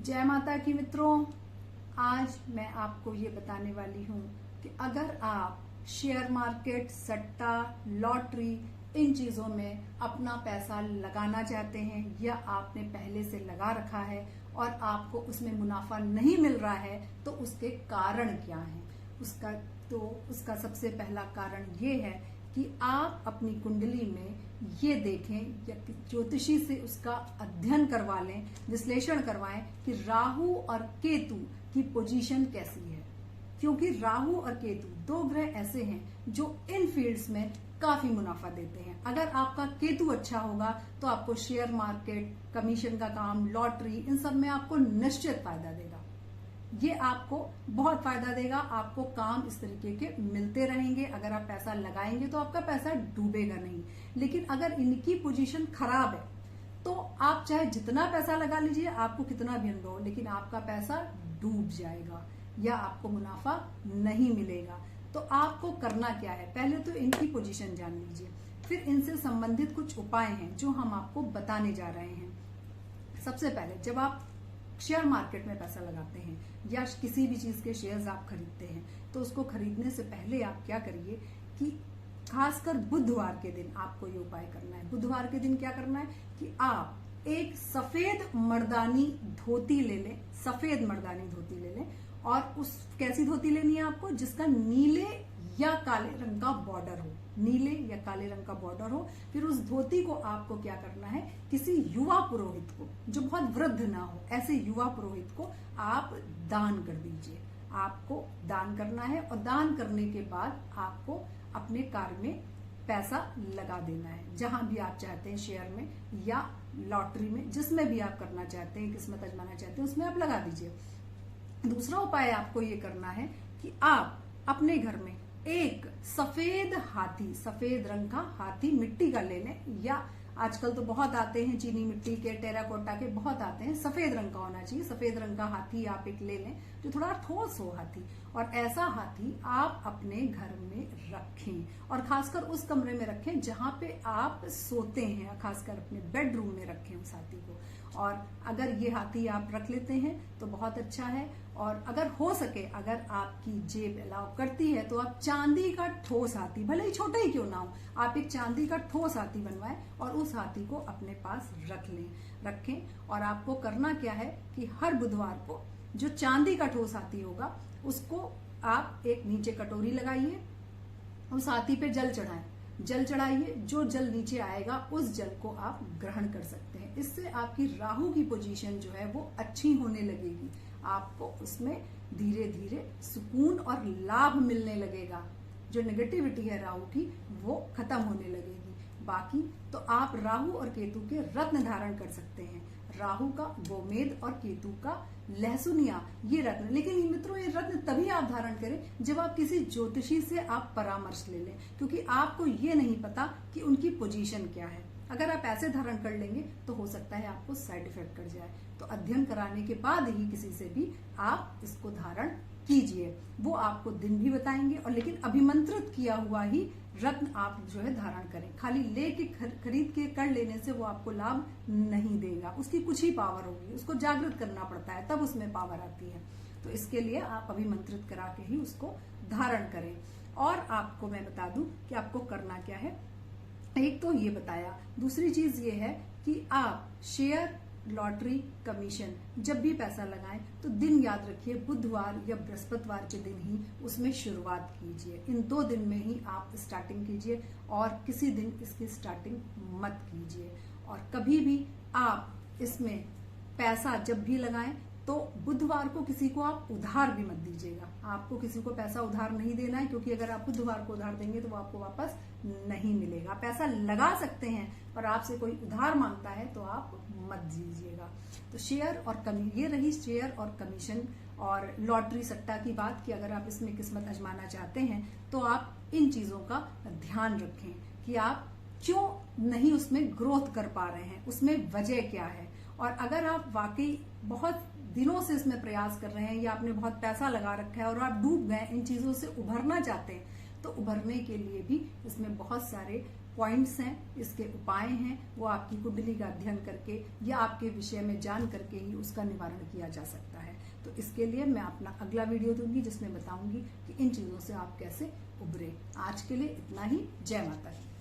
जय माता की मित्रों, आज मैं आपको ये बताने वाली हूँ कि अगर आप शेयर मार्केट, सट्टा, लॉटरी इन चीजों में अपना पैसा लगाना चाहते हैं या आपने पहले से लगा रखा है और आपको उसमें मुनाफा नहीं मिल रहा है तो उसके कारण क्या हैं। उसका सबसे पहला कारण ये है कि आप अपनी कुंडली में ये देखें या ज्योतिषी से उसका अध्ययन करवा लें, विश्लेषण करवाएं कि राहु और केतु की पोजीशन कैसी है। क्योंकि राहु और केतु दो ग्रह ऐसे हैं जो इन फील्ड्स में काफी मुनाफा देते हैं। अगर आपका केतु अच्छा होगा तो आपको शेयर मार्केट, कमीशन का काम, लॉटरी इन सब में आपको निश्चित फायदा देगा। ये आपको बहुत फायदा देगा। आपको काम इस तरीके के मिलते रहेंगे। अगर आप पैसा लगाएंगे तो आपका पैसा डूबेगा नहीं। लेकिन अगर इनकी पोजीशन खराब है तो आप चाहे जितना पैसा लगा लीजिए, आपको कितना भी अनुभव, लेकिन आपका पैसा डूब जाएगा या आपको मुनाफा नहीं मिलेगा। तो आपको करना क्या है, पहले तो इनकी पोजीशन जान लीजिए, फिर इनसे संबंधित कुछ उपाय हैं जो हम आपको बताने जा रहे हैं। सबसे पहले जब आप शेयर मार्केट में पैसा लगाते हैं या किसी भी चीज के शेयर्स आप खरीदते हैं तो उसको खरीदने से पहले आप क्या करिए कि खासकर बुधवार के दिन आपको ये उपाय करना है। बुधवार के दिन क्या करना है कि आप एक सफेद मर्दानी धोती ले लें, सफेद मर्दानी धोती ले लें और उस कैसी धोती लेनी है आपको, जिसका नीले या काले रंग का बॉर्डर हो, नीले या काले रंग का बॉर्डर हो। फिर उस धोती को आपको क्या करना है, किसी युवा पुरोहित को जो बहुत वृद्ध ना हो, ऐसे युवा पुरोहित को आप दान कर दीजिए। आपको दान करना है और दान करने के बाद आपको अपने कार्य में पैसा लगा देना है। जहां भी आप चाहते हैं, शेयर में या लॉटरी में, जिसमें भी आप करना चाहते हैं, किस्मत आजमाना चाहते हैं, उसमें आप लगा दीजिए। दूसरा उपाय आपको ये करना है कि आप अपने घर में एक सफेद हाथी, सफेद रंग का हाथी मिट्टी का ले लें, या आजकल तो बहुत आते हैं चीनी मिट्टी के, टेराकोटा के बहुत आते हैं, सफेद रंग का होना चाहिए। सफेद रंग का हाथी आप एक ले लें जो थोड़ा ठोस हो हाथी, और ऐसा हाथी आप अपने घर में रखें और खासकर उस कमरे में रखें जहां पे आप सोते हैं, खासकर अपने बेडरूम में रखें उस हाथी को। और अगर ये हाथी आप रख लेते हैं तो बहुत अच्छा है। और अगर हो सके, अगर आपकी जेब अलाउ करती है तो आप चांदी का ठोस हाथी, भले ही छोटा ही क्यों ना हो, आप एक चांदी का ठोस हाथी बनवाएं और उस हाथी को अपने पास रखें। और आपको करना क्या है कि हर बुधवार को जो चांदी का ठोस हाथी होगा उसको आप एक नीचे कटोरी लगाइए, उस हाथी पे जल चढ़ाइए। जो जल नीचे आएगा उस जल को आप ग्रहण कर सकते हैं। इससे आपकी राहु की पोजीशन जो है वो अच्छी होने लगेगी। आपको उसमें धीरे धीरे सुकून और लाभ मिलने लगेगा। जो नेगेटिविटी है राहु की वो खत्म होने लगेगी। बाकी तो आप राहु और केतु के रत्न धारण कर सकते हैं। राहु का गोमेद और केतु का लहसुनिया, ये रत्न। लेकिन मित्रों, ये रत्न तभी आप धारण करें जब आप किसी ज्योतिषी से आप परामर्श ले लें, क्योंकि आपको ये नहीं पता कि उनकी पोजीशन क्या है। अगर आप ऐसे धारण कर लेंगे तो हो सकता है आपको साइड इफेक्ट कर जाए। तो अध्ययन कराने के बाद ही किसी से भी आप इसको धारण कीजिए। वो आपको दिन भी बताएंगे, और लेकिन अभिमंत्रित किया हुआ ही रत्न आप जो है धारण करें। खाली लेके खरीद के कर लेने से वो आपको लाभ नहीं देगा। उसकी कुछ ही पावर होगी, उसको जागृत करना पड़ता है, तब उसमें पावर आती है। तो इसके लिए आप अभिमंत्रित करा के ही उसको धारण करें। और आपको मैं बता दूं कि आपको करना क्या है। एक तो ये बताया, दूसरी चीज ये है कि आप शेयर, लॉटरी, कमीशन जब भी पैसा लगाएं तो दिन याद रखिए, बुधवार या बृहस्पतिवार के दिन ही उसमें शुरुआत कीजिए। इन 2 दिन में ही आप स्टार्टिंग कीजिए और किसी दिन इसकी स्टार्टिंग मत कीजिए। और कभी भी आप इसमें पैसा जब भी लगाएं तो बुधवार को किसी को आप उधार भी मत दीजिएगा। आपको किसी को पैसा उधार नहीं देना है, क्योंकि अगर आप बुधवार को उधार देंगे तो वो आपको वापस नहीं मिलेगा। पैसा लगा सकते हैं पर आपसे कोई उधार मांगता है तो आप मत दीजिएगा। तो शेयर और ये रही शेयर और कमीशन और लॉटरी, सट्टा की बात, कि अगर आप इसमें किस्मत आजमाना चाहते हैं तो आप इन चीजों का ध्यान रखें कि आप क्यों नहीं उसमें ग्रोथ कर पा रहे हैं, उसमें वजह क्या है। और अगर आप वाकई बहुत दिनों से इसमें प्रयास कर रहे हैं या आपने बहुत पैसा लगा रखा है और आप डूब गए, इन चीजों से उभरना चाहते हैं, तो उभरने के लिए भी इसमें बहुत सारे पॉइंट्स हैं, इसके उपाय हैं, वो आपकी कुंडली का अध्ययन करके या आपके विषय में जान करके ही उसका निवारण किया जा सकता है। तो इसके लिए मैं अपना अगला वीडियो दूंगी जिसमें बताऊंगी कि इन चीजों से आप कैसे उबरे। आज के लिए इतना ही। जय माता दी।